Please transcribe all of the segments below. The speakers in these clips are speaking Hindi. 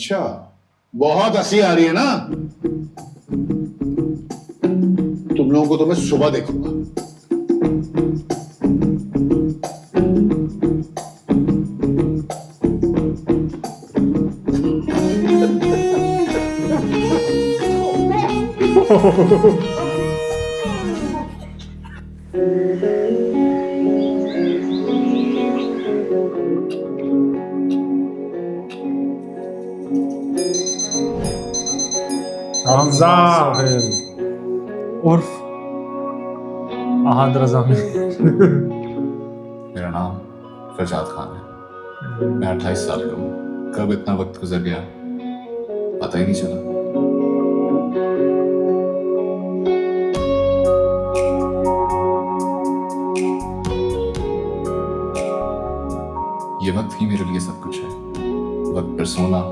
अच्छा, बहुत हंसी आ रही है ना? तुम लोगों को तो मैं सुबह देखूंगा। हमजा सोहेल उर्फ अहद रजा मेरा नाम फरजाद खान है। मैं 28 साल का हूँ। कब इतना वक्त गुजर गया पता ही नहीं चला। ये वक्त ही मेरे लिए सब कुछ है। वक्त पर सोना,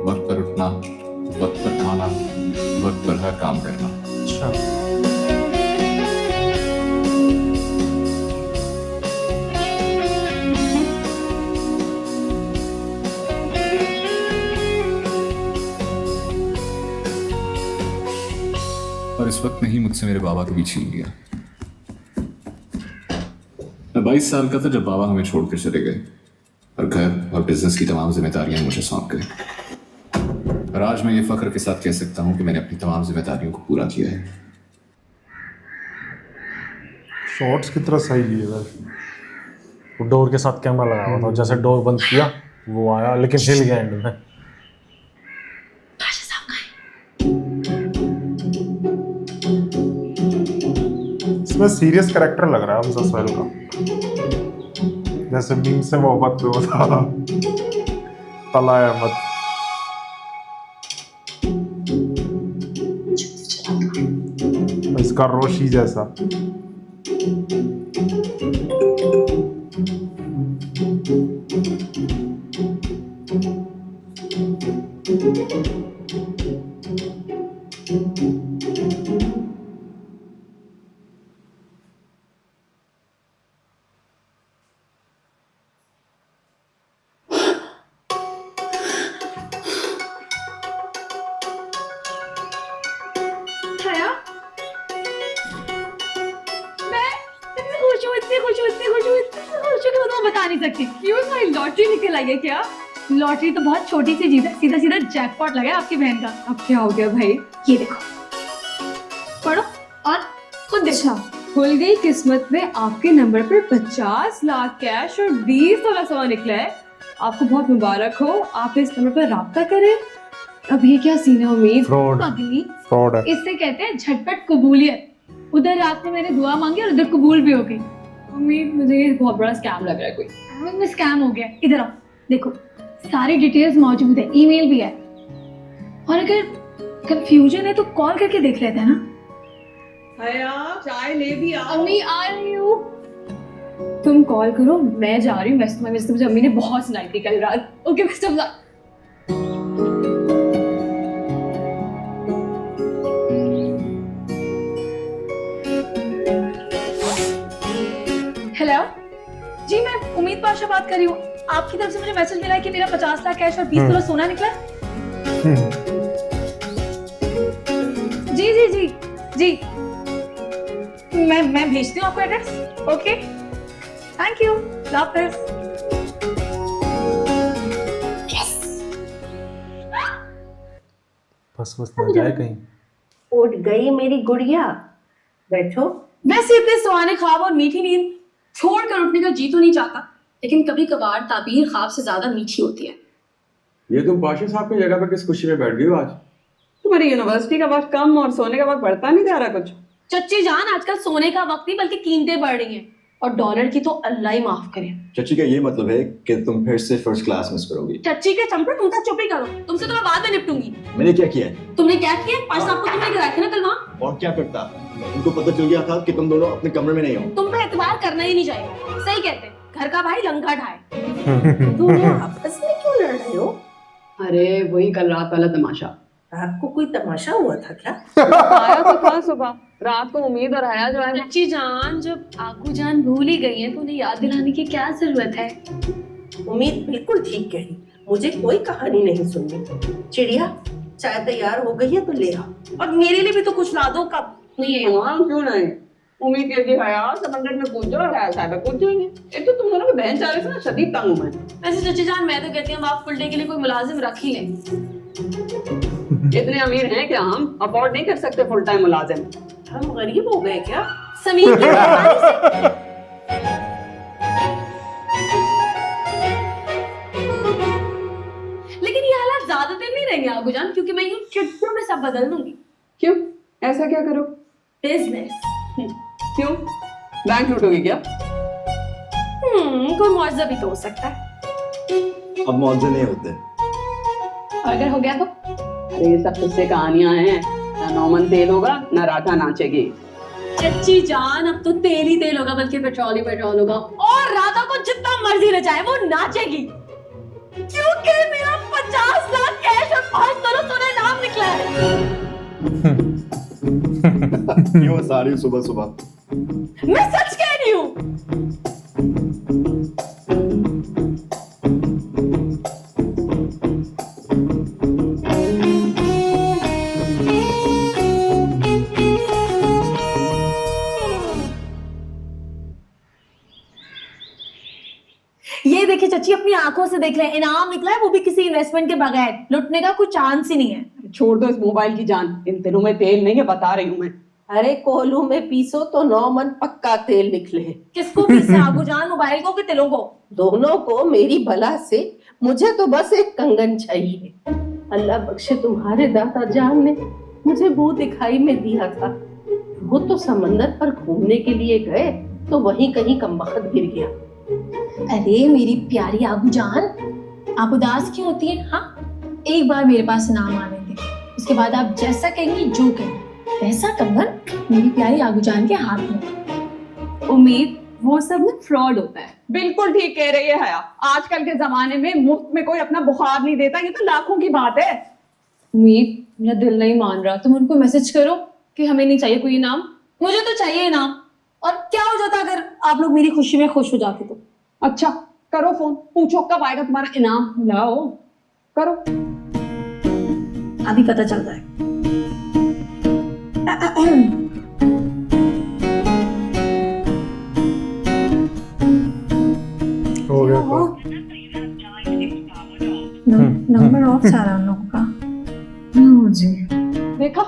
वक्त पर उठना, वक्त पर खाना, वक्त पर हर काम करना। अच्छा और इस वक्त ने ही मुझसे मेरे बाबा को भी छीन लिया। मैं 22 साल का था जब बाबा हमें छोड़कर चले गए और घर और बिजनेस की तमाम जिम्मेदारियां मुझे सौंप गई। और आज मैं ये फख्र के साथ कह सकता हूं कि मैंने अपनी तमाम जिम्मेदारियों को पूरा किया है। शॉर्ट्स की तरह सही लिए वो डोर के साथ कैमरा लगा हुआ था, जैसे डोर बंद किया वो आया लेकिन हिल गया एंड में। इसमें सीरियस कैरेक्टर लग रहा है हमजा सोहेल का, जैसे मीम से मोहब्बत में वो था तला अहमद। इसका रोशी जैसा। बता नहीं सकती क्यों सारी लॉटरी निकल आई है क्या? लॉटरी तो बहुत छोटी सी चीज है, सीधा सीधा जैकपॉट लगा है आपकी बहन का। अब क्या हो गया भाई? ये देखो, पढ़ो और खुद देखो। खुल गई किस्मत में आपके नंबर पर 50 लाख कैश और 20 तोला सोना निकला है। आपको बहुत मुबारक हो। आप इस नंबर पर राब्ता करें। अब ये क्या सीन है उम्मीद? फ्रॉड है। इससे कहते हैं झटपट कबूलियत। उधर रात में मैंने दुआ मांगी और उधर कबूल भी हो गई। उम्मीद मुझे ये बहुत बड़ा स्कैम लग रहा है। कोई स्कैम हो गया। इधर आओ, देखो सारी डिटेल्स मौजूद है, ईमेल भी है। और अगर कंफ्यूजन है तो कॉल करके देख लेते हैं ना। चाय ले भी आओ। अम्मी आ रही हूँ। तुम कॉल करो, मैं जा रही हूँ। वैसे तुम्हारी मुझे अम्मी ने बहुत सुनाई थी कल रात। Okay best of luck. Hello जी, मैं उम्मीद पाशा बात कर रही हूँ। आपकी तरफ से मुझे मैसेज मिला है कि मेरा 50 लाख कैश और 20 तोला सोना निकला है। जी जी जी जी, मैं भेजती हूँ आपको एड्रेस। ओके थैंक यू, हाफिज़। बस ना जाए कहीं। उठ गई मेरी गुड़िया, बैठो। वैसे इतने सुहाने ख्वाब और मीठी नींद छोड़कर उठने का जी तो नहीं चाहता, लेकिन कभी कभार ताबीर ख्वाब से ज्यादा मीठी होती है। ये तुम पाशा साहब की जगह पे किस खुशी में बैठ गई हो आज? तुम्हारी यूनिवर्सिटी का वक्त कम और सोने का वक्त बढ़ता नहीं जा रहा कुछ? चच्ची जान, आजकल सोने का वक्त नहीं बल्कि कीमतें बढ़ रही हैं, और डॉलर की तो अल्लाह ही माफ करे। चच्ची का ये मतलब है कि तुम फिर से फर्स्ट क्लास मिस करोगी। चच्ची के चंपड़, तुम तो चुप ही करो। तुमसे तो मैं बाद में निपटूंगी। मैंने क्या किया है? तुमने क्या किया? पाशा साहब को तुमने गिराया था ना कल वहाँ। और क्या करता? उनको पता चल गया था कि तुम दोनों अपने कमरे में नहीं हो। तुम पे एतबार करना ही नहीं चाहिए। सही कहते हैं, घर का भाई लंका ढाए। दोनों आपस में क्यों लड़ रहे हो? अरे वही कल रात वाला तमाशा। रात को कोई तमाशा हुआ था क्या? आया तो था सुबह, रात को उम्मीद और हया जो है। चच्ची जान, जब आकू जान भूल ही गई है तो उन्हें याद दिलाने की क्या जरूरत है? उम्मीद बिल्कुल ठीक कही। मुझे कोई कहानी नहीं सुननी। चिड़िया चाय तैयार हो गई है तो ले आओ, और मेरे लिए भी तो कुछ ला दो। कब नहीं है हाँ, क्यों नहीं? उम्मीद कीजिए हया समंदर में कूद जाओ और हया साहब कूद जाएंगे। एक तो तुम दोनों के बहन चारे से ना शदीद तंग हूं मैं। वैसे चची जान, मैं तो कहती हूँ आप फुल डे के लिए कोई मुलाजिम रख ही लें। इतने अमीर हैं क्या हम अफोर्ड नहीं कर सकते फुल टाइम मुलाजिम? हम गरीब हो गए क्या? समीर की मेहरबानी से। लेकिन ये हालात ज्यादा देर नहीं रहेंगे आगू जान, क्योंकि मैं यूं चुटकियों में सब बदल दूंगी। क्यों? ऐसा क्या करो? बिजनेस। क्यों? बैंक लूटोगी क्या? कोई मुआवजा भी तो हो सकता है। अब मुआवजे नहीं होते। और अगर हो गया तो? अरे ये सब किस्से कहानियां हैं, ना नौमन तेल होगा ना राधा नाचेगी। चच्ची जान, अब तो तेल ही तेल होगा, बल्कि पेट्रोल ही पेट्रोल होगा, और राधा को जितना मर्जी नचाए वो नाचेगी, क्योंकि मेरा 50 लाख कैश और 5 तोला सोना इनाम निकला है। क्यों हंसा रही हो सुबह सुबह? मैं सच कह रही हूँ। ये देखिए चच्ची, अपनी आंखों से देख लें, इनाम निकला है, वो भी किसी इन्वेस्टमेंट के बगैर। लुटने का कोई चांस ही नहीं है। छोड़ दो इस मोबाइल की जान, इन दिनों में तेल नहीं है, बता रही हूँ मैं। अरे कोहलू में पीसो तो 9 मन पक्का तेल निकले। किसको पीसे आगू जान, मोबाइल को कि तिलों को? दोनों को मेरी भला से। मुझे तो बस एक कंगन चाहिए। अल्लाह बख्शे तुम्हारे दादा जान ने मुझे वो दिखाई में दिया था। वो तो समंदर पर घूमने के लिए गए तो वहीं कहीं कमबख्त गिर गया। अरे मेरी प्यारी आगू जान, आप उदास क्यों होती है? हाँ, एक बार मेरे पास इनाम आने दे, उसके बाद आप जैसा कहेंगी, जो कहेंगी वैसा कंगन मेरी प्यारी आगू जान के हाथ में। उम्मीद वो सब ना फ्रॉड होता है। बिल्कुल ठीक कह रही है हया, आजकल के जमाने में मुफ्त में कोई अपना बुखार नहीं देता, ये तो लाखों की बात है। उम्मीद, मेरा दिल नहीं मान रहा, तुम उनको मैसेज करो कि हमें नहीं चाहिए कोई इनाम। मुझे तो चाहिए इनाम। और क्या हो जाता अगर आप लोग मेरी खुशी में खुश हो जाते तो? अच्छा करो फोन, पूछो कब आएगा तुम्हारा इनाम। लाओ करो। अभी पता चल जाएगा। हो गया नंबर ऑफ सारा हम लोगों का। मुझे देखा,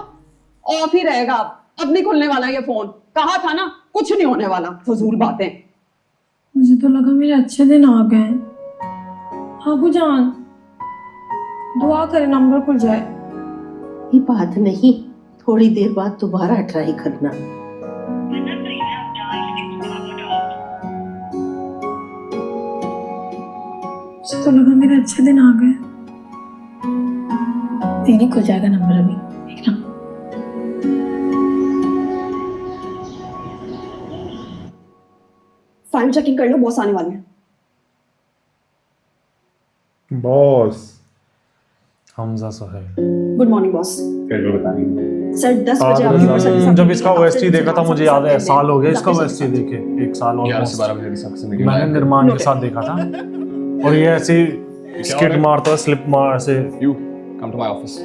ऑफ ही रहेगा अब नहीं खुलने वाला ये फोन। कहा था ना कुछ नहीं होने वाला, फजूल बातें। मुझे तो लगा मेरे अच्छे दिन आ गए। आगू जान, दुआ करे नंबर खुल जाए। ये बात नहीं, थोड़ी देर बाद दोबारा ट्राई करना। मुझे तो लगा मेरे अच्छे दिन आ गए। नहीं खुल जाएगा नंबर अभी, देखना। फाइल चेकिंग कर लो, बॉस आने वाले हैं। Boss Hamza Sohail. Good morning boss. Sir 10 बजे आपकी आज जब इसका ओएसटी देखा था, मुझे याद है, साल हो गया इसका ओएसटी देखे, 1 साल और 11 से 12 बजे तक से मीटिंग मैंने निर्माण के साथ देखा था। और ये ऐसे स्किड मारता, स्लिप मार ऐसे, you come to my office.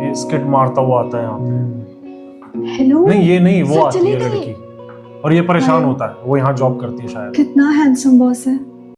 ये स्किड मारता हुआ आता है यहाँ पे। हेलो। नहीं ये नहीं, वो सर, आती है चले गए। लड़की, और ये परेशान होता है, वो यहाँ जॉब करती है शायद। कितना हैंडसम बॉस है।